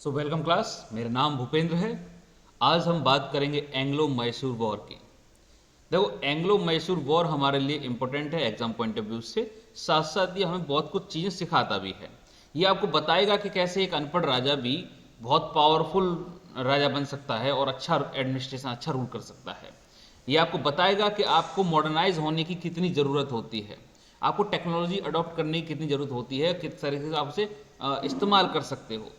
Welcome class. मेरा नाम भूपेंद्र है। आज हम बात करेंगे एंग्लो मैसूर वॉर की। देखो, एंग्लो मैसूर वॉर हमारे लिए इंपॉर्टेंट है एग्जाम पॉइंट ऑफ व्यू से। साथ साथ ये हमें बहुत कुछ चीज़ें सिखाता भी है। ये आपको बताएगा कि कैसे एक अनपढ़ राजा भी बहुत पावरफुल राजा बन सकता है और अच्छा एडमिनिस्ट्रेशन, अच्छा रूल कर सकता है। ये आपको बताएगा कि आपको मॉडर्नाइज होने की कितनी ज़रूरत होती है, आपको टेक्नोलॉजी अडॉप्ट करने की कितनी ज़रूरत होती है, किस तरीके से आप उसे इस्तेमाल कर सकते हो।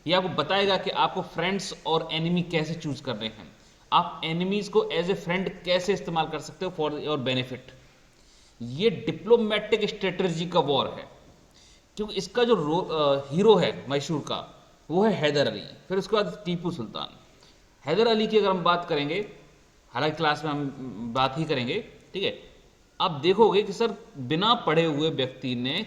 ये आपको बताएगा कि आपको फ्रेंड्स और एनिमी कैसे चूज करने हैं, आप एनिमीज को एज ए फ्रेंड कैसे इस्तेमाल कर सकते हो फॉर योर बेनिफिट। ये डिप्लोमेटिक स्ट्रेटजी का वॉर है, क्योंकि इसका जो हीरो है मैसूर का, वो है हैदर अली। फिर उसके बाद टीपू सुल्तान। हैदर अली की अगर हम बात करेंगे, हालांकि क्लास में हम बात ही करेंगे, ठीक है। आप देखोगे कि सर बिना पढ़े हुए व्यक्ति ने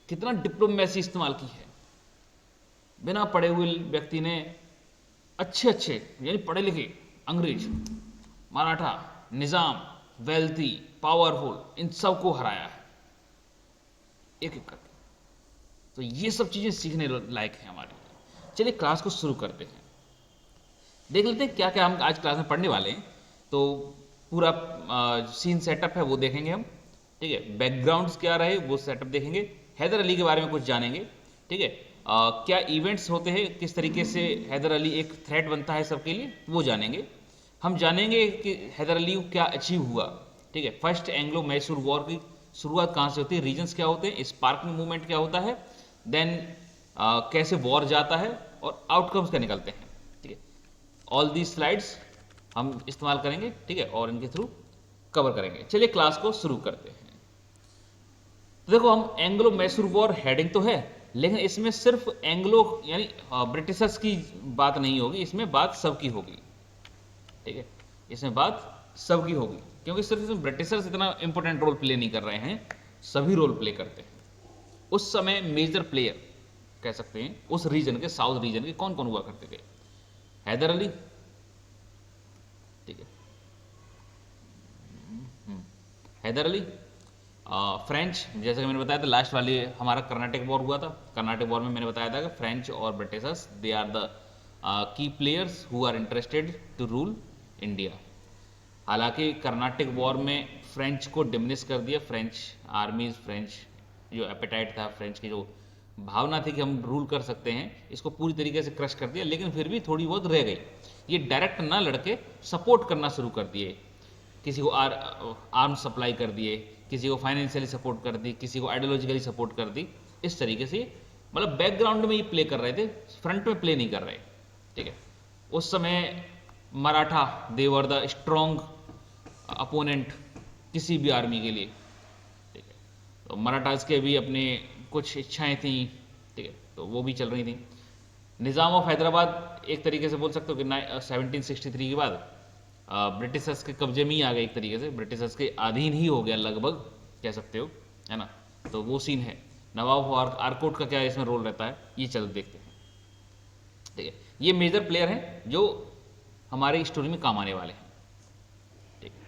कितना डिप्लोमेसी इस्तेमाल की है। बिना पढ़े हुए व्यक्ति ने अच्छे अच्छे यानी पढ़े लिखे अंग्रेज, मराठा, निजाम, वेल्थी, पावरफुल, इन सबको हराया है एक एक करके। तो ये सब चीजें सीखने लायक है हमारे लिए। चलिए क्लास को शुरू करते हैं, देख लेते हैं क्या क्या हम आज क्लास में पढ़ने वाले हैं। तो पूरा सीन सेटअप है वो देखेंगे हम, ठीक है। बैकग्राउंड्स क्या रहे वो सेटअप देखेंगे, हैदर अली के बारे में कुछ जानेंगे, ठीक है। क्या इवेंट्स होते हैं, किस तरीके से हैदर अली एक थ्रेट बनता है सबके लिए, वो जानेंगे। हम जानेंगे कि हैदर अली को क्या अचीव हुआ, ठीक है। फर्स्ट एंग्लो मैसूर वॉर की शुरुआत कहाँ से होती है, रीजन्स क्या होते हैं, स्पार्किंग मूवमेंट क्या होता है, देन कैसे वॉर जाता है और आउटकम्स क्या निकलते हैं, ठीक है। ऑल दी स्लाइड्स हम इस्तेमाल करेंगे, ठीक है, और इनके थ्रू कवर करेंगे। चलिए क्लास को शुरू करते हैं। तो देखो, हम एंग्लो मैसूर वॉर हेडिंग तो है, लेकिन इसमें सिर्फ एंग्लो यानी ब्रिटिशर्स की बात नहीं होगी, इसमें बात सबकी होगी, ठीक है। इसमें बात सबकी होगी, क्योंकि सिर्फ इसमें ब्रिटिशर्स इतना इंपॉर्टेंट रोल प्ले नहीं कर रहे हैं, सभी रोल प्ले करते हैं। उस समय मेजर प्लेयर कह सकते हैं उस रीजन के, साउथ रीजन के कौन कौन हुआ करते थे। हैदर अली, ठीक है, हैदर अली। फ्रेंच, जैसे कि मैंने बताया था लास्ट वाली हमारा कर्नाटक वॉर हुआ था। कर्नाटक वॉर में मैंने बताया था कि फ्रेंच और Britishers they are the key players who are interested to rule India. हालांकि कर्नाटक वॉर में फ्रेंच को डिमिनिश कर दिया, फ्रेंच आर्मीज, फ्रेंच जो एपेटाइट था, फ्रेंच की जो भावना थी कि हम रूल कर सकते हैं, इसको पूरी तरीके से क्रश कर दिया, लेकिन फिर भी थोड़ी बहुत रह गई। ये डायरेक्ट ना लड़के सपोर्ट करना शुरू कर दिए, किसी को आर्म्स सप्लाई कर दिए, किसी को फाइनेंशियली सपोर्ट कर दी, किसी को आइडियोलॉजिकली सपोर्ट कर दी। इस तरीके से मतलब बैकग्राउंड में ये प्ले कर रहे थे, फ्रंट में प्ले नहीं कर रहे, ठीक है। उस समय मराठा देवर द स्ट्रॉन्ग अपोनेंट किसी भी आर्मी के लिए, ठीक है। तो मराठास के भी अपने कुछ इच्छाएं थी, ठीक है, तो वो भी चल रही थी। निज़ाम ऑफ हैदराबाद एक तरीके से बोल सकते हो कि 1763 के बाद ब्रिटिशर्स के कब्जे में ही आ गए, एक तरीके से ब्रिटिशर्स के अधीन ही हो गया लगभग, कह सकते हो, है ना। तो वो सीन है। नवाब आरकोट का क्या इसमें रोल रहता है, ये चल देखते हैं, ठीक है। ये मेजर प्लेयर हैं जो हमारे स्टोरी में काम आने वाले हैं, ठीक है।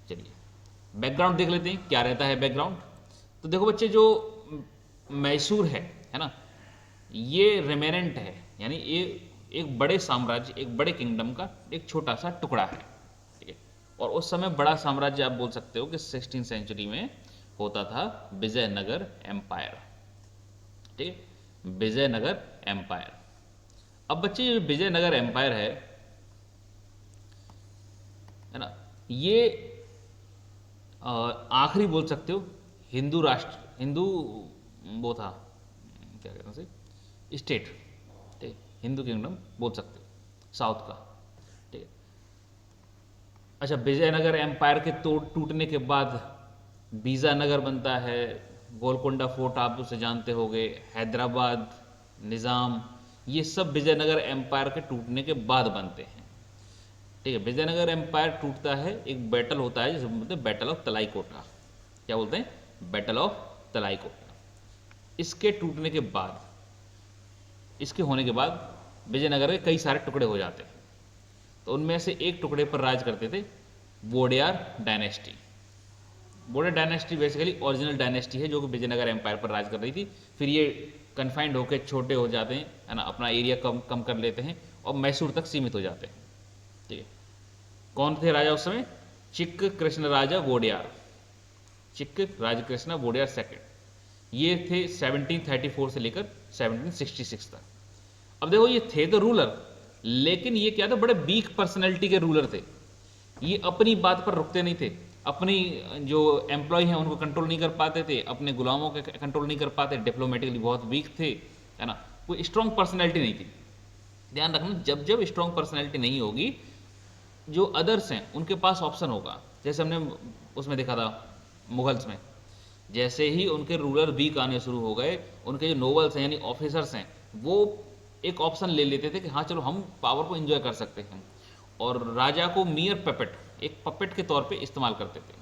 चलिए बैकग्राउंड देख लेते हैं क्या रहता है बैकग्राउंड। तो देखो बच्चे, जो मैसूर है ना, ये रेमेनेंट है, यानी ये एक बड़े साम्राज्य, एक बड़े किंगडम का एक छोटा सा टुकड़ा है, ठीक है। और उस समय बड़ा साम्राज्य आप बोल सकते हो कि 16th सेंचुरी में होता था विजयनगर एम्पायर, ठीक है, विजयनगर एम्पायर। अब बच्चे ये विजयनगर एम्पायर है ना, ये आखिरी बोल सकते हो हिंदू राष्ट्र, हिंदू वो था, क्या कहते हैं उसे, स्टेट, ठीक है, हिंदू किंगडम बोल सकते हो साउथ का, ठीक है। अच्छा, विजयनगर एम्पायर के टूटने के बाद बीजानगर बनता है, गोलकोंडा फोर्ट आप उसे जानते होंगे, हैदराबाद, निज़ाम, ये सब विजयनगर एम्पायर के टूटने के बाद बनते हैं, ठीक है। विजयनगर एम्पायर टूटता है, एक बैटल होता है जिसे बोलते हैं बैटल ऑफ तलाईकोटा। क्या बोलते हैं, बैटल ऑफ तलाईकोटा। इसके टूटने के बाद, इसके होने के बाद विजयनगर के कई सारे टुकड़े हो जाते हैं। तो उनमें से एक टुकड़े पर राज करते थे Wodeyar dynasty, border dynasty basically original dynasty है जो कि विजयनगर एम्पायर पर राज कर रही थी। फिर ये कन्फाइंड होकर छोटे हो जाते हैं, है ना, अपना एरिया कम कम कर लेते हैं और मैसूर तक सीमित हो जाते हैं। ठीक है, कौन थे राजा उस समय? चिक्क कृष्ण राजा वोडियार, चिक्क राजकृष्ण वोडियार सेकंड। ये थे 1734 से लेकर 1766 तक। अब देखो ये थे तो रूलर, लेकिन ये क्या था, बड़े वीक पर्सनैलिटी के रूलर थे। ये अपनी बात पर रुकते नहीं थे, अपनी जो एम्प्लॉय हैं उनको कंट्रोल नहीं कर पाते थे, अपने गुलामों के कंट्रोल नहीं कर पाते, डिप्लोमेटिकली बहुत वीक थे, है ना, कोई स्ट्रॉन्ग पर्सनैलिटी नहीं थी। ध्यान रखना, जब जब स्ट्रॉन्ग पर्सनैलिटी नहीं होगी, जो अदर्स हैं उनके पास ऑप्शन होगा। जैसे हमने उसमें देखा था मुगल्स में, जैसे ही उनके रूलर वीक आने शुरू हो गए, उनके जो नोबल्स हैं यानी ऑफिसर्स हैं, वो एक ऑप्शन ले लेते थे कि हाँ चलो हम पावर को एंजॉय कर सकते हैं, और राजा को मियर पपेट, एक पपेट के तौर पे इस्तेमाल करते थे।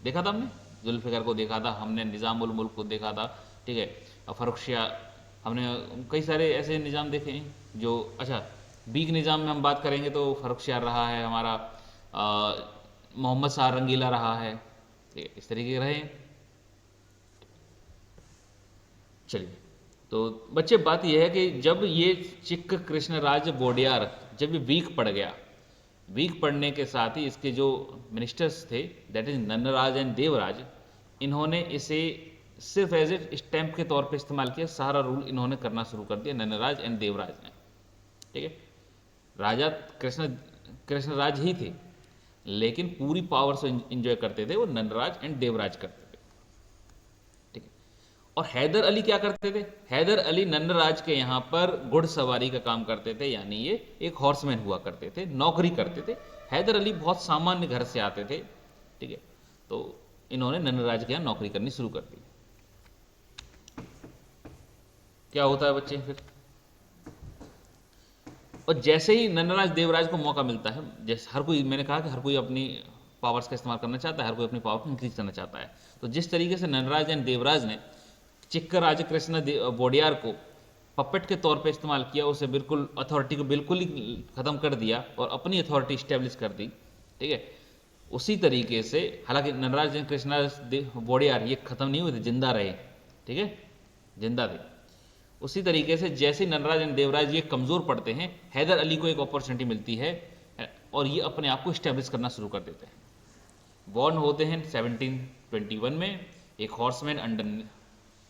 देखा था हमने, जुल्फ़िकार को देखा था हमने, निज़ाम उल मुल्क को देखा था, ठीक है, फर्रुख शाह, हमने कई सारे ऐसे निज़ाम देखे हैं जो, अच्छा बीग निज़ाम में हम बात करेंगे तो फर्रुख शाह रहा है हमारा, मोहम्मद शाह रंगीला रहा है, ठीक है, इस तरीके के रहे हैं। चलिए, तो बच्चे बात यह है कि जब ये चिक्क कृष्णराज वोडियार जब ये वीक पड़ गया, वीक पड़ने के साथ ही इसके जो मिनिस्टर्स थे, दैट इज नन्नराज एंड देवराज, इन्होंने इसे सिर्फ एज ए स्टैंप के तौर पे इस्तेमाल किया। सारा रूल इन्होंने करना शुरू कर दिया, नन्नराज एंड देवराज ने। ठीक है, राजा कृष्णराज ही थे, लेकिन पूरी पावर से इंजॉय करते थे वो नन्नराज एंड देवराज करते थे। ठीक है, और हैदर अली क्या करते थे? हैदर अली नन्नराज के यहाँ पर घुड़सवारी का काम करते थे, यानी ये एक हॉर्समैन हुआ करते थे, नौकरी करते थे। हैदर अली बहुत सामान्य घर से आते थे, ठीक है, तो इन्होंने नन्नराज के यहाँ नौकरी करनी शुरू कर दी। क्या होता है बच्चे फिर, और जैसे ही नन्नराज देवराज को मौका मिलता है, जैसे हर कोई, मैंने कहा कि हर कोई अपनी पावर्स का इस्तेमाल करना चाहता है, हर कोई अपनी पावर को इंक्रीज करना चाहता है, तो जिस तरीके से नन्नराज एंड देवराज ने चिक्क राज कृष्ण वोडियार को पपेट के तौर पे इस्तेमाल किया, उसे बिल्कुल अथॉरिटी को बिल्कुल ही खत्म कर दिया और अपनी अथॉरिटी स्टैब्लिश कर दी। ठीक है, उसी तरीके से, हालांकि नन्नराज एंड कृष्ण वोडियार ये खत्म नहीं हुए थे, जिंदा रहे, ठीक है, जिंदा थे। उसी तरीके से जैसे नन्नराज एंड देवराज ये कमज़ोर पड़ते हैं, हैदर अली को एक अपॉर्चुनिटी मिलती है और ये अपने आप को स्टैब्लिश करना शुरू कर देते हैं। बॉर्न होते हैं 1721 में, एक हॉर्समैन अंडर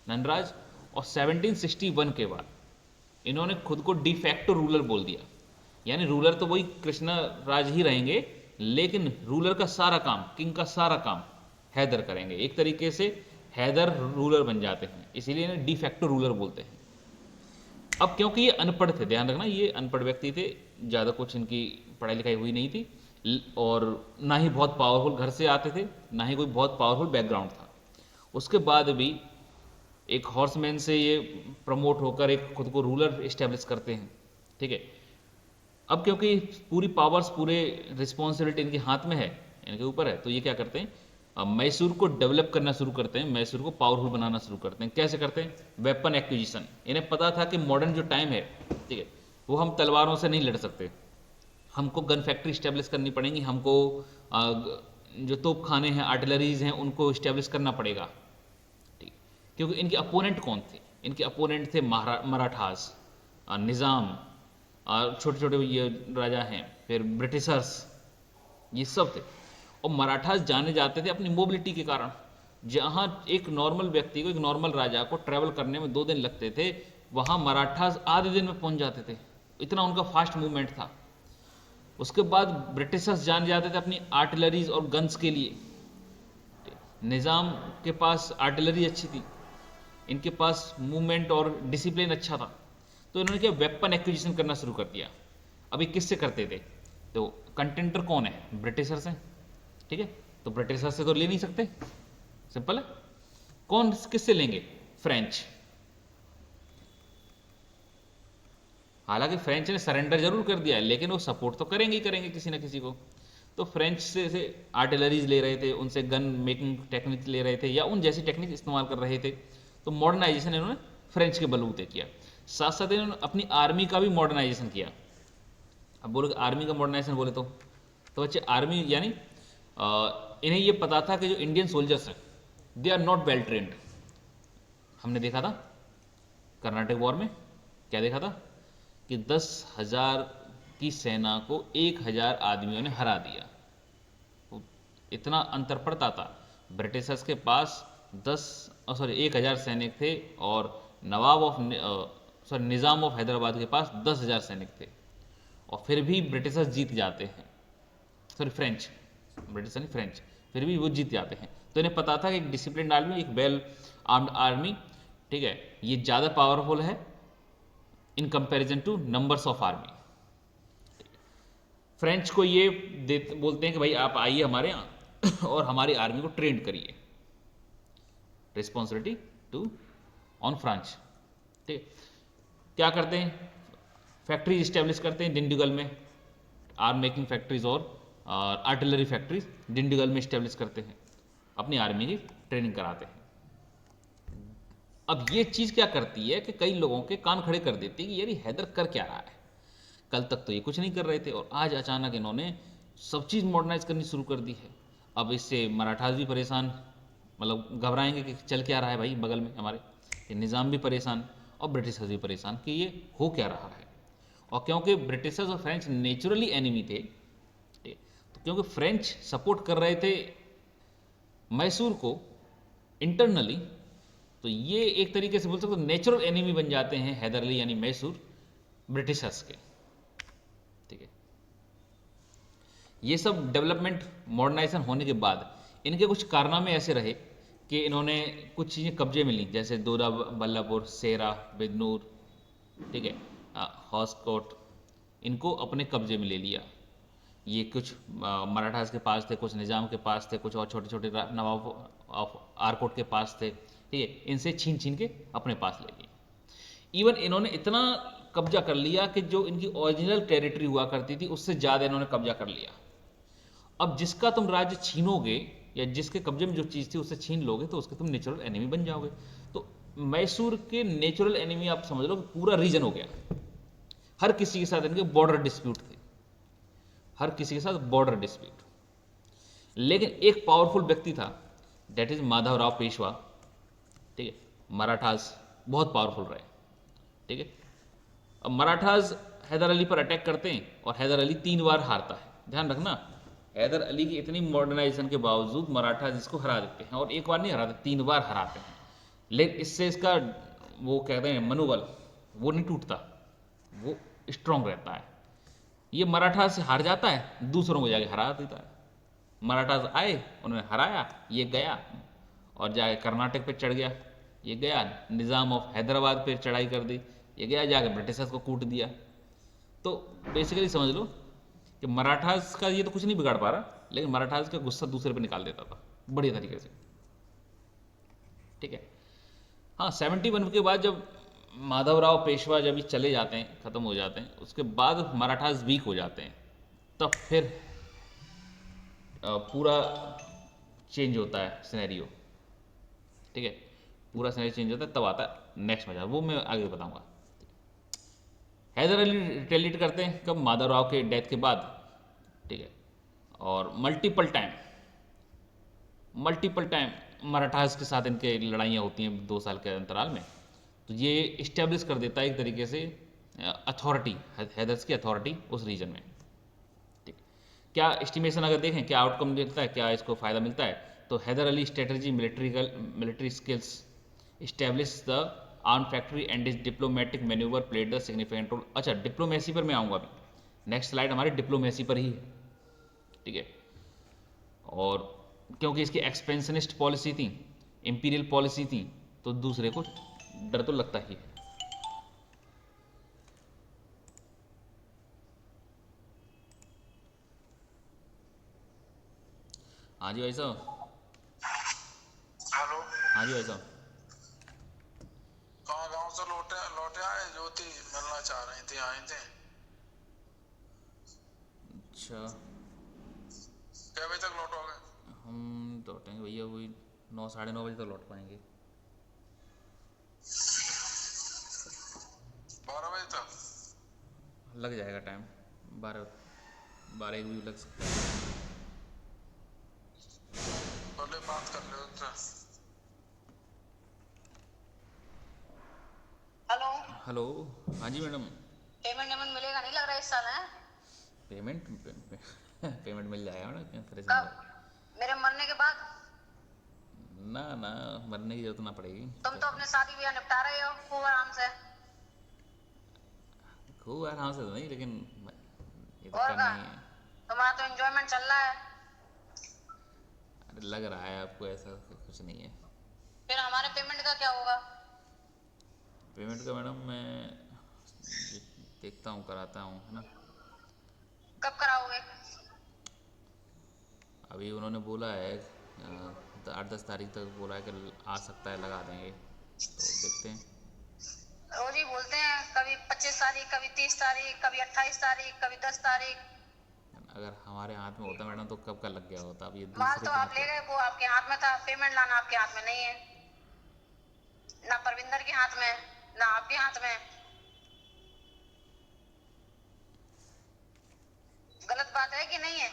नन्नराज, और 1761 के बाद इन्होंने खुद को डिफैक्टो रूलर बोल दिया, यानी रूलर तो वही कृष्ण राज ही रहेंगे, लेकिन रूलर का सारा काम, किंग का सारा काम हैदर करेंगे। एक तरीके से हैदर रूलर बन जाते हैं, इसीलिए इन्हें डिफैक्टो रूलर बोलते हैं। अब क्योंकि ये अनपढ़ थे, ध्यान रखना ये अनपढ़ व्यक्ति थे, ज़्यादा कुछ इनकी पढ़ाई लिखाई हुई नहीं थी, और ना ही बहुत पावरफुल घर से आते थे, ना ही कोई बहुत पावरफुल बैकग्राउंड था। उसके बाद भी एक हॉर्समैन से ये प्रमोट होकर एक खुद को रूलर इस्टेब्लिश करते हैं। ठीक है, अब क्योंकि पूरी पावर्स, पूरे रिस्पॉन्सिबिलिटी इनके हाथ में है, इनके ऊपर है, तो ये क्या करते हैं, मैसूर को डेवलप करना शुरू करते हैं, मैसूर को पावरफुल बनाना शुरू करते हैं। कैसे करते हैं? Weapon acquisition. इन्हें पता था कि मॉडर्न जो टाइम है, ठीक है, वो हम तलवारों से नहीं लड़ सकते, हमको गन फैक्ट्री इस्टेब्लिश करनी पड़ेगी, हमको जो तोप खाने हैं, आर्टिलरीज हैं, उनको इस्टेब्लिश करना पड़ेगा। ठीक, क्योंकि इनके अपोनेंट कौन थे? इनके अपोनेंट थे मराठास, निज़ाम, छोटे छोटे ये राजा हैं, फिर ब्रिटिशर्स, ये सब थे। और मराठास जाने जाते थे अपनी मोबिलिटी के कारण। जहां एक नॉर्मल व्यक्ति को, एक नॉर्मल राजा को ट्रैवल करने में 2 दिन लगते थे, वहां मराठास आधे दिन में पहुंच जाते थे, इतना उनका फास्ट मूवमेंट था। उसके बाद ब्रिटिशर्स जाने जाते थे अपनी आर्टिलरीज और गन्स के लिए। निज़ाम के पास आर्टिलरी अच्छी थी, इनके पास मूवमेंट और डिसिप्लिन अच्छा था, तो इन्होंने क्या, वेपन एक्विजिशन करना शुरू कर दिया। अभी किससे करते थे? तो कंटेंटर कौन है? ब्रिटिशर्स हैं, ठीक है, तो ब्रिटिशर्स से तो ले नहीं सकते, सिंपल है। कौन, किससे लेंगे? फ्रेंच। हालांकि फ्रेंच ने सरेंडर जरूर कर दिया है, लेकिन वो सपोर्ट तो करेंगे ही करेंगे किसी ना किसी को। तो फ्रेंच से आर्टिलरीज ले रहे थे, उनसे गन मेकिंग टेक्निक ले रहे थे, या उन जैसी टेक्निक इस्तेमाल कर रहे थे। तो मॉडर्नाइजेशन इन्होंने फ्रेंच के बलबूते किया। साथ साथ इन्होंने अपनी आर्मी का भी मॉडर्नाइजेशन किया। अब बोलोगे आर्मी का मॉडर्नाइजेशन बोले तो बच्चे, आर्मी यानी इन्हें ये पता था कि जो इंडियन सोल्जर्स हैं they are not well trained. हमने देखा था कर्नाटक वॉर में, क्या देखा था कि 10,000 की सेना को 1,000 आदमियों ने हरा दिया। तो इतना अंतर पड़ता था। ब्रिटिशर्स के पास 1,000 सैनिक थे और नवाब ऑफ निज़ाम ऑफ हैदराबाद के पास 10,000 सैनिक थे, और फिर भी ब्रिटिशर्स जीत जाते हैं। सॉरी फ्रेंच, ब्रिटिश नहीं फ्रेंच, फिर भी वो जीत जाते हैं। तो इन्हें पता था कि एक डिसिप्लिन आर्मी, एक वेल आर्म्ड आर्मी, ठीक है, ये ज़्यादा पावरफुल है in comparison two numbers of army. French को ये बोलते हैं कि भाई आप आइए हमारे यहाँ और हमारी आर्मी को ट्रेन करिए। Responsibility to on French. ठीक है, क्या करते हैं, फैक्ट्रीज इस्टेब्लिश करते हैं डिंडीगल में, आर्म मेकिंग फैक्ट्रीज और आर्टिलरी फैक्ट्रीज डिंडीगल में इस्टेब्लिश करते हैं, अपनी आर्मी की ट्रेनिंग कराते हैं। अब ये चीज़ क्या करती है कि कई लोगों के कान खड़े कर देती है कि यार ये हैदर कर क्या रहा है, कल तक तो ये कुछ नहीं कर रहे थे और आज अचानक इन्होंने सब चीज़ मॉडर्नाइज करनी शुरू कर दी है। अब इससे मराठास भी परेशान, मतलब घबराएंगे कि चल क्या रहा है भाई बगल में हमारे, ये निज़ाम भी परेशान और ब्रिटिशर्स भी परेशान कि ये हो क्या रहा है। और क्योंकि ब्रिटिशर्स और फ्रेंच नेचुरली एनिमी थे, तो क्योंकि फ्रेंच सपोर्ट कर रहे थे मैसूर को इंटरनली, तो ये एक तरीके से बोल सकते हो नेचुरल एनिमी बन जाते हैं हैदर अली यानी मैसूर ब्रिटिशर्स के। ठीक है, ये सब डेवलपमेंट मॉडर्नाइजेशन होने के बाद इनके कुछ कारनामे ऐसे रहे कि इन्होंने कुछ चीज़ें कब्जे में ली, जैसे दोरा बल्लापुर, सेरा, बिदनूर, ठीक है, हॉस्कोट, इनको अपने कब्जे में ले लिया। ये कुछ मराठास के पास थे, कुछ निज़ाम के पास थे, कुछ और छोटे छोटे नवाब ऑफ आरकोट के पास थे। ठीक है, इनसे छीन छीन के अपने पास ले लिए। इवन इन्होंने इतना कब्जा कर लिया कि जो इनकी ओरिजिनल टेरिटरी हुआ करती थी उससे ज़्यादा इन्होंने कब्जा कर लिया। अब जिसका तुम राज्य छीनोगे या जिसके कब्जे में जो चीज़ थी उससे छीन लोगे तो उसके तुम नेचुरल एनिमी बन जाओगे। तो मैसूर के नेचुरल एनिमी आप समझ लो पूरा रीजन हो गया। हर किसी के साथ इनके बॉर्डर डिस्प्यूट थे, हर किसी के साथ बॉर्डर डिस्प्यूट। लेकिन एक पावरफुल व्यक्ति था, दैट इज माधवराव पेशवा। ठीक है, मराठास बहुत पावरफुल रहे। ठीक है, अब मराठास हैदर अली पर अटैक करते हैं और हैदर अली 3 बार हारता है। ध्यान रखना, हैदर अली की इतनी मॉडर्नाइजेशन के बावजूद मराठास इसको हरा देते हैं, और एक बार नहीं हराते, 3 बार हराते हैं। लेकिन इससे इसका वो कहते हैं मनोबल वो नहीं टूटता, वो स्ट्रांग रहता है। ये मराठा से हार जाता है, दूसरों को जाके हरा देता है। मराठास आए, उन्होंने हराया, ये गया और जाके कर्नाटक पे चढ़ गया, ये गया निज़ाम ऑफ हैदराबाद पे चढ़ाई कर दी, ये गया जाके ब्रिटिशर्स को कूट दिया। तो बेसिकली समझ लो कि मराठास का ये तो कुछ नहीं बिगाड़ पा रहा, लेकिन मराठास का गुस्सा दूसरे पे निकाल देता था बढ़िया तरीके से। ठीक है, हाँ 71 के बाद जब माधवराव पेशवा जब ये चले जाते हैं, ख़त्म हो जाते हैं, उसके बाद मराठास वीक हो जाते हैं, तब फिर पूरा चेंज होता है सिनेरियो। ठीक है, पूरा सिनेरियो चेंज होता है, तब आता है नेक्स्ट मजा, वो मैं आगे बताऊंगा। हैदर अली रिटेलिएट करते हैं कब, माधवराव के डेथ के बाद। ठीक है, और मल्टीपल टाइम मराठास के साथ इनके लड़ाइयाँ होती हैं 2 साल के अंतराल में। तो ये इस्टेब्लिश कर देता है एक तरीके से अथॉरिटी, हैदर्स की अथॉरिटी उस रीजन में। ठीक, क्या एस्टिमेशन अगर देखें क्या आउटकम मिलता है, क्या इसको फ़ायदा मिलता है, तो Haidar Ali strategy, military skills, establish the arm factory and is diplomatic manoeuvre played the significant role. अच्छा, डिप्लोमेसी पर मैं आऊँगा अभी, नेक्स्ट स्लाइड हमारी डिप्लोमेसी पर ही है। ठीक है, और क्योंकि इसकी एक्सपेंशनिस्ट पॉलिसी थी, इंपीरियल पॉलिसी थी, तो दूसरे को डर तो लगता ही है। हाँ जी भाई साहब। हेलो। हाँ जी भाई साहब। कहाँ गांव से लौटे लौटे आए, ज्योति मिलना चाह रही थी, आए थे। अच्छा, क्या बजे तक लौटोगे? हम लौटेंगे भैया वही 9 साढ़े 9 बजे तक लौट पाएंगे। 12 बजे तक? लग जाएगा टाइम, 12 12 एक भी लग सकता है। हेलो। हाँ जी मैडम। पेमेंट वेमेंट मिलेगा नहीं लग रहा है इस साल है? पेमेंट पेमेंट मिल जाएगा मैडम, क्यों परेशान हो रहे कब? मेरे मरने के बाद? हैं? ना ना, मरने की जरूरत ना पड़ेगी। तुम तो कैसे? अपने शादी ब्याह निपटा रहे हो खूब आराम से। खूब आराम से तो नहीं, लेकिन ये तो और करना का ही है। तुम्हारा तो एंजॉयमेंट चल रहा है। अरे लग रहा है आपको, ऐसा कुछ नहीं है। फिर हमारे पेमेंट का क्या होगा? पेमेंट का मैडम मैं देखता हूँ, कराता हूँ, है ना। कब कराओगे? अभी उन्होंने बोला है 8-10 तारीख तक बोला है कि आ सकता है, लगा देंगे, तो देखते हैं। रोज ही बोलते हैं, कभी 25 तारीख, कभी 30 तारीख, कभी 28 तारीख, कभी 10 तारीख। अगर हमारे हाथ में होता मैडम तो कब का लग गया होता, अब ये माल दूसरे तो के आप हाथ ले में। गए, वो आपके हाथ में था, पेमेंट लाना आपके हाथ में नहीं है। ना परविंदर के हाथ में, ना आपके हाथ में। गलत बात है कि नहीं है?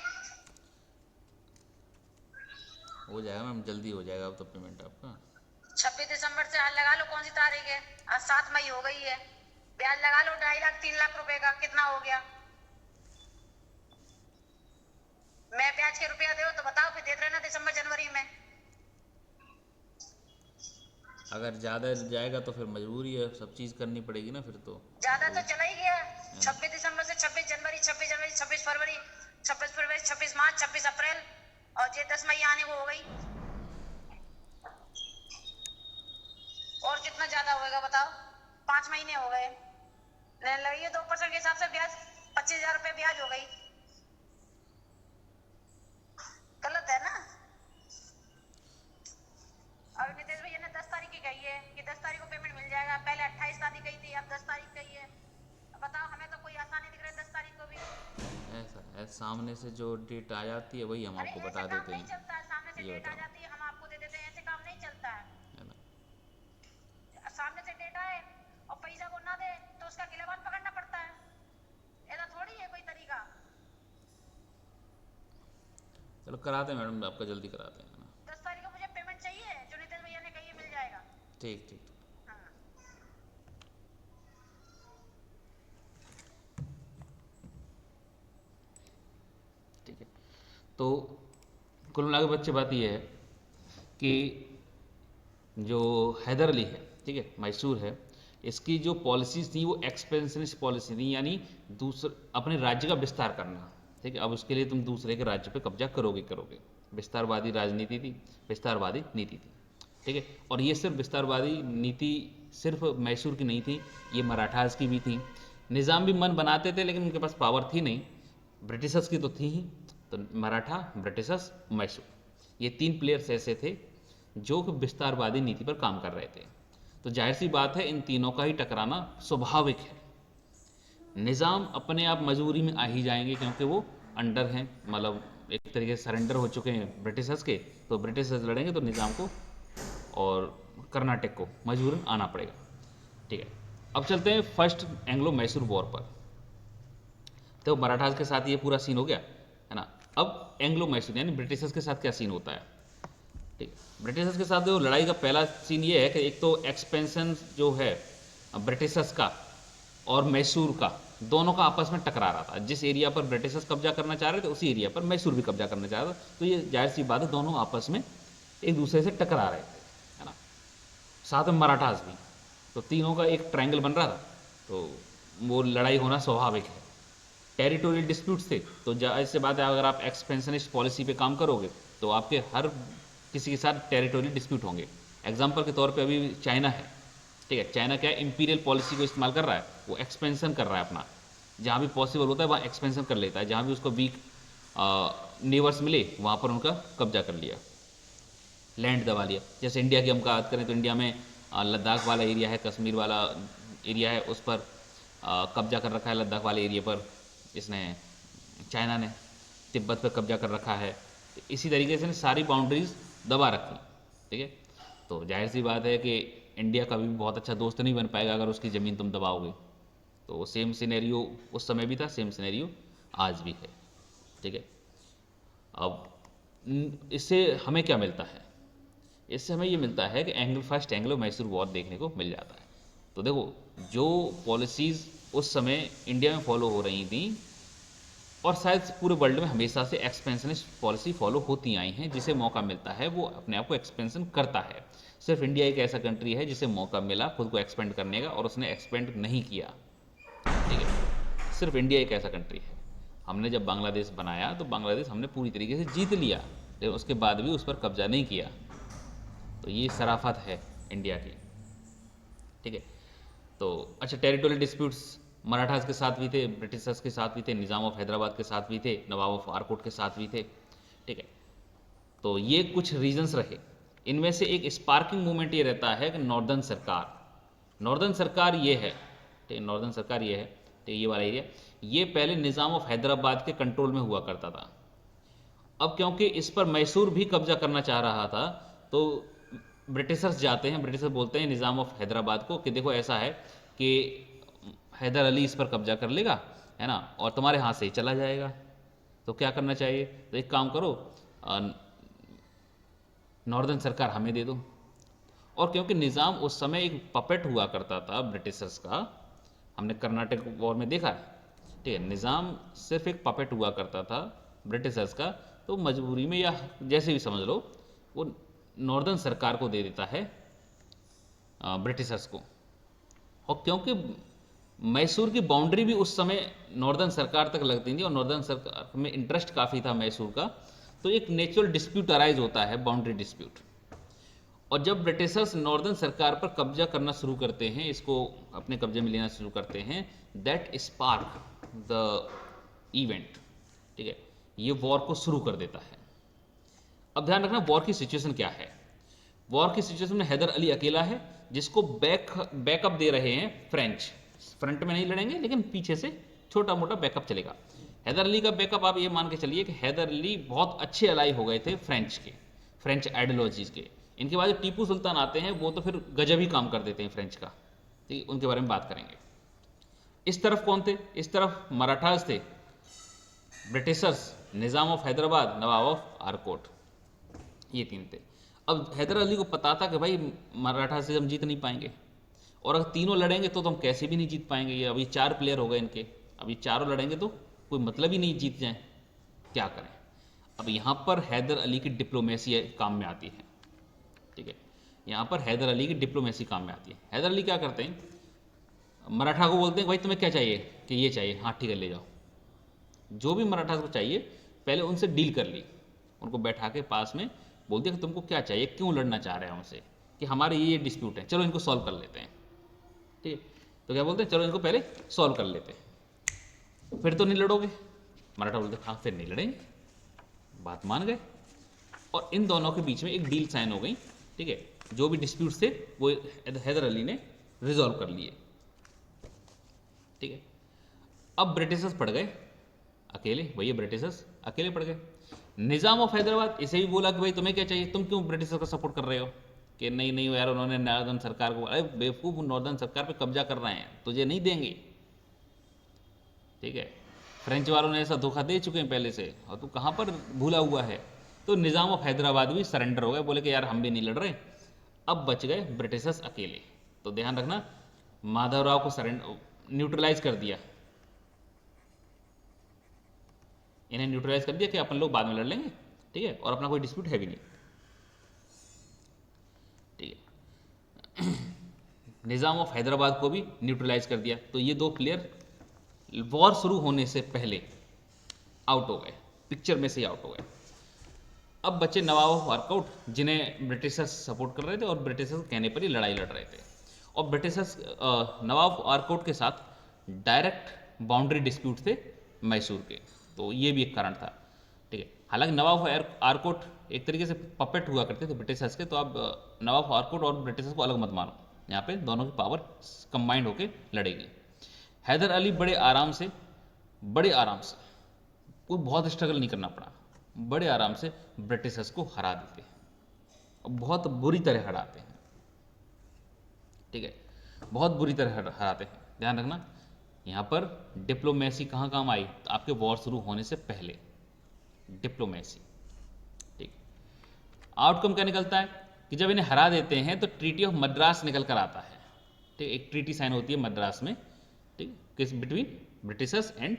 हो जाएगा मैम, जल्दी हो जाएगा अब तो पेमेंट आपका। 26 दिसंबर से आज लगा लो, कौन सी तारीख है? आज 7 मई हो गई है। ब्याज लगा लो 2.5 लाख 3 लाख रुपए का, कितना हो गया? मैं ब्याज के रुपया दे तो बताओ, फिर देते रहना दिसंबर जनवरी में। अगर ज़्यादा जाएगा तो फिर मजबूरी है, सब चीज़ करनी पड़ेगी ना फिर तो। ज्यादा तो वही चला ही गया। है ना। 26 दिसंबर से 26 जनवरी, 26 जनवरी, 26 फरवरी, 26 फरवरी, 26 मार्च, 26 अप्रैल, और ये 10 मई आने को हो गई। और कितना ज्यादा होएगा बताओ? 5 महीने हो गए। लगी है 2% के हिसाब से ब्याज, 25,000 रुपये ब्याज हो गई। गलत है ना? और नितेश भैया ने 10 तारीख की कही है कि 10 तारीख को पेमेंट मिल जाएगा, पहले 28 तारीख कही थी, अब 10 तारीख कही है। अब बताओ, हमें तो कोई आसानी दिख रहा है 10 तारीख को भी। ऐसा है, सामने से जो डेट आ जाती है वही हम अरे आपको ऐसे बता काम देते नहीं हैं। चलता है, सामने से ये डेट आ बताओ, जाती है हम आपको दे देते हैं, ऐसे काम नहीं चलता है। है ना। सामने से डेट आए और पैसा को ना दे तो उसका गिलावान पकड़ना पड़ता है। ऐसा थोड़ी है कोई तरीका। चलो कराते हैं मैडम, आपका जल्दी कराते हैं, है ना। 10 तारीख को मुझे पेमेंट चाहिए, जो नितेश भैया ने कही है मिल जाएगा। ठीक ठीक। हाँ। ठीक है। तो कुल मिला के बच्चे बात ये है कि जो हैदर अली है, ठीक है, मैसूर है, इसकी जो पॉलिसीज थी वो एक्सपेंशनिस्ट पॉलिसी थी, यानी दूसरे अपने राज्य का विस्तार करना। ठीक है, अब उसके लिए तुम दूसरे के राज्य पे कब्जा करोगे करोगे। विस्तारवादी राजनीति थी, विस्तारवादी नीति थी। ठीक है, और ये सिर्फ विस्तारवादी नीति सिर्फ मैसूर की नहीं थी, ये मराठास की भी थी। निज़ाम भी मन बनाते थे लेकिन उनके पास पावर थी नहीं। ब्रिटिशर्स की तो थी ही। तो मराठा, ब्रिटिशर्स, मैसूर, ये 3 प्लेयर्स ऐसे थे जो कि विस्तारवादी नीति पर काम कर रहे थे। तो जाहिर सी बात है इन तीनों का ही टकराना स्वाभाविक है। निज़ाम अपने आप मजबूरी में आ ही जाएंगे क्योंकि वो अंडर हैं, मतलब एक तरीके से सरेंडर हो चुके हैं ब्रिटिशर्स के। तो ब्रिटिशर्स लड़ेंगे तो निज़ाम को और कर्नाटक को मजबूरन आना पड़ेगा। ठीक है, अब चलते हैं फर्स्ट एंग्लो मैसूर वॉर पर। तो मराठास के साथ ये पूरा सीन हो गया, है ना। अब एंग्लो मैसूर यानी ब्रिटिशर्स के साथ क्या सीन होता है। ठीक है, ब्रिटिशर्स के साथ जो लड़ाई का पहला सीन ये है कि एक तो एक्सपेंशन जो है ब्रिटिशर्स का और मैसूर का, दोनों का आपस में टकरा रहा था। जिस एरिया पर ब्रिटिशर्स कब्जा करना चाह रहे थे उसी एरिया पर मैसूर भी कब्जा करना चाह रहा था। तो ये जाहिर सी बात है, दोनों आपस में एक दूसरे से टकरा रहे थे, है ना। साथ में मराठास भी। तो तीनों का एक ट्रायंगल बन रहा था, तो वो लड़ाई होना स्वाभाविक है। टेरिटोरियल डिस्प्यूट्स थे, तो जाहिर सी बात है अगर आप एक्सपेंशनिस्ट पॉलिसी पे काम करोगे तो आपके हर किसी के साथ टेरिटोरियल डिस्प्यूट होंगे। एग्जाम्पल के तौर पे अभी चाइना है, ठीक है, चाइना क्या इंपीरियल पॉलिसी को इस्तेमाल कर रहा है, वो एक्सपेंशन कर रहा है अपना। जहाँ भी पॉसिबल होता है वहाँ एक्सपेंशन कर लेता है, जहाँ भी उसको वीक नेवर्स मिले वहाँ पर उनका कब्जा कर लिया, लैंड दबा लिया। जैसे इंडिया की हम बात करें तो इंडिया में लद्दाख वाला एरिया है, कश्मीर वाला एरिया है, उस पर कब्जा कर रखा है। लद्दाख वाले एरिया पर इसने, चाइना ने तिब्बत पर कब्जा कर रखा है। इसी तरीके से सारी बाउंड्रीज दबा रखी। ठीक है, तो जाहिर सी बात है कि इंडिया कभी भी बहुत अच्छा दोस्त नहीं बन पाएगा अगर उसकी ज़मीन तुम दबाओगे। तो सेम सिनेरियो उस समय भी था, सेम सिनेरियो आज भी है। ठीक है, अब इससे हमें क्या मिलता है? इससे हमें ये मिलता है कि फर्स्ट एंग्लो मैसूर वॉर देखने को मिल जाता है। तो देखो, जो पॉलिसीज़ उस समय इंडिया में फॉलो हो रही थी और शायद पूरे वर्ल्ड में हमेशा से एक्सपेंशनिस्ट पॉलिसी फॉलो होती आई हैं, जिसे मौका मिलता है वो अपने आप को एक्सपेंशन करता है। सिर्फ इंडिया एक ऐसा कंट्री है जिसे मौका मिला खुद को एक्सपेंड करने का और उसने एक्सपेंड नहीं किया। ठीक है, सिर्फ इंडिया एक ऐसा कंट्री है। हमने जब बांग्लादेश बनाया तो बांग्लादेश हमने पूरी तरीके से जीत लिया, लेकिन उसके बाद भी उस पर कब्जा नहीं किया। तो ये शराफत है इंडिया की। ठीक है, तो अच्छा, टेरिटोरियल डिस्प्यूट्स मराठास के साथ भी थे, ब्रिटिशर्स के साथ भी थे, निज़ाम ऑफ हैदराबाद के साथ भी थे, नवाब ऑफ आरकोट के साथ भी थे। ठीक है, तो ये कुछ रीजंस रहे। इनमें से एक स्पार्किंग मूवमेंट ये रहता है कि नॉर्दर्न सरकार ये है, ठीक है, नॉर्दर्न सरकार ये है, ठीक है, ये वाला एरिया ये पहले निज़ाम ऑफ हैदराबाद के कंट्रोल में हुआ करता था। अब क्योंकि इस पर मैसूर भी कब्जा करना चाह रहा था, तो ब्रिटिशर्स जाते हैं, ब्रिटिशर्स बोलते हैं निज़ाम ऑफ हैदराबाद को कि देखो ऐसा है कि हैदर अली इस पर कब्जा कर लेगा, है ना, और तुम्हारे हाथ से ही चला जाएगा। तो क्या करना चाहिए? तो एक काम करो, नॉर्दर्न सरकार हमें दे दो। और क्योंकि निज़ाम उस समय एक पपेट हुआ करता था ब्रिटिशर्स का, हमने कर्नाटक वॉर में देखा है, ठीक है, निज़ाम सिर्फ एक पपेट हुआ करता था ब्रिटिशर्स का, तो मजबूरी में या जैसे भी समझ लो वो नॉर्दर्न सरकार को दे देता है ब्रिटिशर्स को। और क्योंकि मैसूर की बाउंड्री भी उस समय नॉर्दर्न सरकार तक लगती थी और नॉर्दर्न सरकार में इंटरेस्ट काफ़ी था मैसूर का, तो एक नेचुरल डिस्प्यूट अराइज होता है, बाउंड्री डिस्प्यूट। और जब ब्रिटिशर्स नॉर्दर्न सरकार पर कब्जा करना शुरू करते हैं, इसको अपने कब्जे में लेना शुरू करते हैं, दैट स्पार्क द इवेंट। ठीक है, ये वॉर को शुरू कर देता है। अब ध्यान रखना वॉर की सिचुएशन क्या है। वॉर की सिचुएशन में हैदर अली अकेला है, जिसको बैकअप दे रहे हैं फ्रेंच। फ्रंट में नहीं लड़ेंगे, लेकिन पीछे से छोटा मोटा बैकअप चलेगा। हैदर अली का बैकअप आप ये मान के चलिए कि हैदर अली बहुत अच्छे अलाई हो गए थे फ्रेंच के, फ्रेंच आइडियोलॉजीज के। इनके बाद जो टीपू सुल्तान आते हैं वो तो फिर गजब ही काम कर देते हैं फ्रेंच का, ठीक है, उनके बारे में बात करेंगे। इस तरफ कौन थे? इस तरफ मराठास थे, Britishers, Nizam of Hyderabad, Nawab of Arcot, ये तीन थे। अब हैदर अली को पता था कि भाई मराठा से हम जीत नहीं पाएंगे, और अगर तीनों लड़ेंगे तो हम कैसे भी नहीं जीत पाएंगे। ये अभी 4 प्लेयर हो गए इनके, अभी चारों लड़ेंगे तो कोई मतलब ही नहीं जीत जाए, क्या करें। अब यहाँ पर हैदर अली की डिप्लोमेसी काम में आती है। ठीक है, यहाँ पर हैदर अली की डिप्लोमेसी काम में आती है। हैदर अली क्या करते हैं, मराठा को बोलते हैं भाई तुम्हें क्या चाहिए, कि ये चाहिए, हाँ ठीक है ले जाओ। जो भी मराठा को चाहिए पहले उनसे डील कर ली, उनको बैठा के पास में बोल दिया कि तुमको क्या चाहिए, क्यों लड़ना चाह रहे हैं उनसे, कि हमारे ये डिस्प्यूट है, चलो इनको सॉल्व कर लेते हैं। ठीक है, तो क्या बोलते हैं, चलो इनको पहले सॉल्व कर लेते हैं। फिर तो नहीं लड़ोगे? मराठा बोलते हाँ फिर नहीं लड़ेंगे, बात मान गए। और इन दोनों के बीच में एक डील साइन हो गई। ठीक है, जो भी डिस्प्यूट्स थे वो हैदर अली ने रिजॉल्व कर लिए। ठीक है, अब ब्रिटिशर्स पड़ गए अकेले, भैया ब्रिटिशर्स अकेले पड़ गए। निज़ाम ऑफ हैदराबाद इसे भी बोला कि भाई तुम्हें क्या चाहिए, तुम क्यों ब्रिटिशर्स का सपोर्ट कर रहे हो, कि नहीं नहीं यार उन्होंने नॉर्दर्न सरकार को, अरे बेवकूफ़, नॉर्दर्न सरकार पे कब्जा कर रहे हैं, तुझे नहीं देंगे। ठीक है, फ्रेंच वालों ने ऐसा धोखा दे चुके हैं पहले से, और तू कहाँ पर भूला हुआ है। तो निज़ाम ऑफ हैदराबाद भी सरेंडर हो गए, बोले कि यार हम भी नहीं लड़ रहे। अब बच गए ब्रिटिशर्स अकेले। तो ध्यान रखना, माधवराव को सरेंडर न्यूट्रलाइज कर दिया, इन्हें न्यूट्रलाइज कर दिया कि अपन लोग बाद में लड़ लेंगे। ठीक है, और अपना कोई डिस्प्यूट है भी नहीं। ठीक है, निज़ाम ऑफ हैदराबाद को भी न्यूट्रलाइज कर दिया। तो ये दो प्लेयर वॉर शुरू होने से पहले आउट हो गए, पिक्चर में से ही आउट हो गए। अब बच्चे नवाब ऑफ आरकोट, जिन्हें ब्रिटिशर्स सपोर्ट कर रहे थे और ब्रिटिशर्स कहने पर ही लड़ाई लड़ रहे थे। और ब्रिटिशर्स नवाब ऑफ आरकोट के साथ डायरेक्ट बाउंड्री डिस्प्यूट थे मैसूर के, तो ये भी एक कारण था। ठीक है, हालांकि नवाब ऑफ आरकोट एक तरीके से पपेट हुआ करते थे ब्रिटिशर्स के, तो अब नवाब ऑफ आरकोट और ब्रिटिशर्स को अलग मत मानो, यहाँ पे दोनों की पावर कंबाइंड होकर लड़ेगी। हैदर अली बड़े आराम से कोई बहुत स्ट्रगल नहीं करना पड़ा, बड़े आराम से ब्रिटिशर्स को हरा देते हैं, और बहुत बुरी तरह हराते हैं। ठीक है, बहुत बुरी तरह हराते हैं। ध्यान रखना, यहाँ पर डिप्लोमेसी कहाँ काम आई, तो आपके वॉर शुरू होने से पहले डिप्लोमेसी। ठीक, आउटकम क्या निकलता है कि जब इन्हें हरा देते हैं तो ट्रीटी ऑफ मद्रास निकल कर आता है। ठीक, एक ट्रीटी साइन होती है मद्रास में, ठीक, किस बिटवीन ब्रिटिशर्स एंड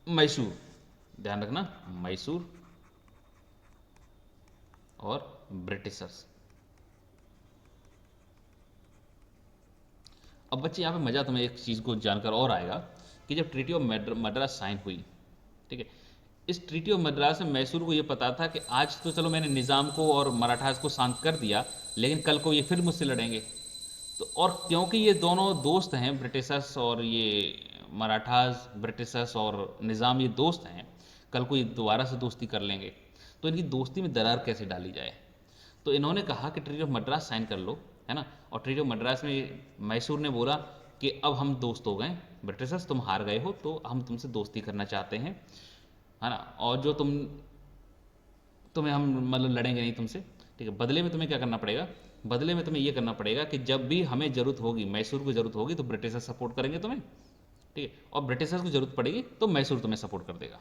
मैसूर, ध्यान रखना, मैसूर और ब्रिटिशर्स। अब बच्चे यहाँ पे मजा तुम्हें एक चीज को जानकर और आएगा कि जब ट्रीटी ऑफ मद्रास साइन हुई, ठीक है, इस ट्रीटी ऑफ मद्रास में मैसूर को ये पता था कि आज तो चलो मैंने निज़ाम को और मराठास को शांत कर दिया, लेकिन कल को ये फिर मुझसे लड़ेंगे। तो और क्योंकि ये दोनों दोस्त हैं, ब्रिटिशर्स और ये मराठास, ब्रिटिशर्स और निज़ाम ये दोस्त हैं, कल को ये दोबारा से दोस्ती कर लेंगे, तो इनकी दोस्ती में दरार कैसे डाली जाए। तो इन्होंने कहा कि ट्रीटी ऑफ मद्रास साइन कर लो, है ना। और ट्रीटी ऑफ मद्रास में मैसूर ने बोला कि अब हम दोस्त हो गए, ब्रिटिशर्स तुम हार गए हो तो हम तुमसे दोस्ती करना चाहते हैं, है ना, और जो तुम्हें हम मतलब लड़ेंगे नहीं तुमसे, ठीक है। बदले में तुम्हें क्या करना पड़ेगा, बदले में तुम्हें ये करना पड़ेगा कि जब भी हमें जरूरत होगी, मैसूर को जरूरत होगी तो ब्रिटिशर्स सपोर्ट करेंगे तुम्हें, ठीक है, और ब्रिटिशर्स को जरूरत पड़ेगी तो मैसूर तुम्हें सपोर्ट कर देगा।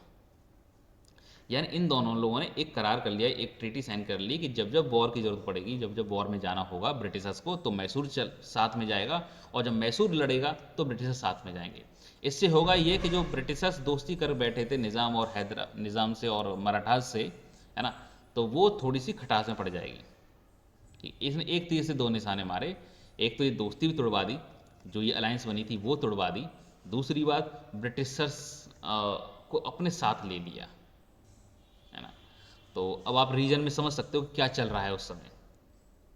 यानी इन दोनों लोगों ने एक करार कर लिया, एक ट्रीटी साइन कर ली कि जब जब वॉर की जरूरत पड़ेगी, जब जब वॉर में जाना होगा ब्रिटिशर्स को, तो मैसूर साथ में जाएगा, और जब मैसूर लड़ेगा तो ब्रिटिशर्स साथ में जाएंगे। इससे होगा ये कि जो ब्रिटिशर्स दोस्ती कर बैठे थे निज़ाम और निज़ाम से और मराठास से, है ना, तो वो थोड़ी सी खटास में पड़ जाएगी। ठीक, इसने एक तीर से दो निशाने मारे, एक तो ये दोस्ती भी तोड़वा दी, जो ये अलायंस बनी थी वो तोड़वा दी, दूसरी बात ब्रिटिशर्स को अपने साथ ले लिया, है ना। तो अब आप रीजन में समझ सकते हो क्या चल रहा है उस समय,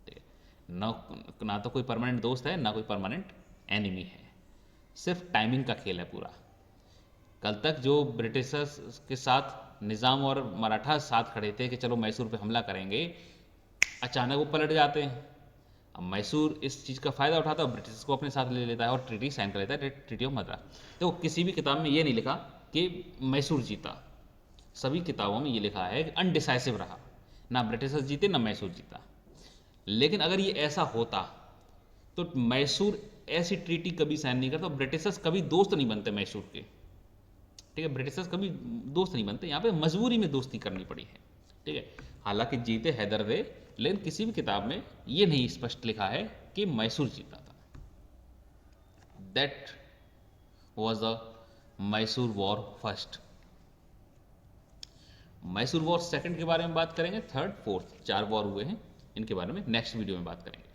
ठीक है। ना तो कोई परमानेंट दोस्त है, ना कोई परमानेंट एनिमी है, सिर्फ टाइमिंग का खेल है पूरा। कल तक जो ब्रिटिशर्स के साथ निज़ाम और मराठा साथ खड़े थे कि चलो मैसूर पे हमला करेंगे, अचानक वो पलट जाते हैं। अब मैसूर इस चीज़ का फ़ायदा उठाता है, ब्रिटिश को अपने साथ ले लेता है और ट्रीटी साइन कर लेता है, ट्रीटी ऑफ मद्रास। तो किसी भी किताब में ये नहीं लिखा कि मैसूर जीता, सभी किताबों में ये लिखा है कि अनडिसाइसिव रहा, ना ब्रिटिशर्स जीते ना मैसूर जीता। लेकिन अगर ये ऐसा होता तो मैसूर ऐसी ट्रीटी कभी साइन नहीं करता, ब्रिटिशर्स कभी दोस्त नहीं बनते मैसूर के, ठीक है, ब्रिटिशर्स कभी दोस्त नहीं बनते, यहाँ पे मजबूरी में दोस्ती करनी पड़ी है, ठीक है। हालांकि जीते हैदर दे, लेकिन किसी भी किताब में ये नहीं स्पष्ट लिखा है कि मैसूर जीता था। That was the Mysore war first. Mysore war second के बारे में बात करेंगे, थर्ड फोर्थ 4 वॉर हुए हैं, इनके बारे में नेक्स्ट वीडियो में बात करेंगे।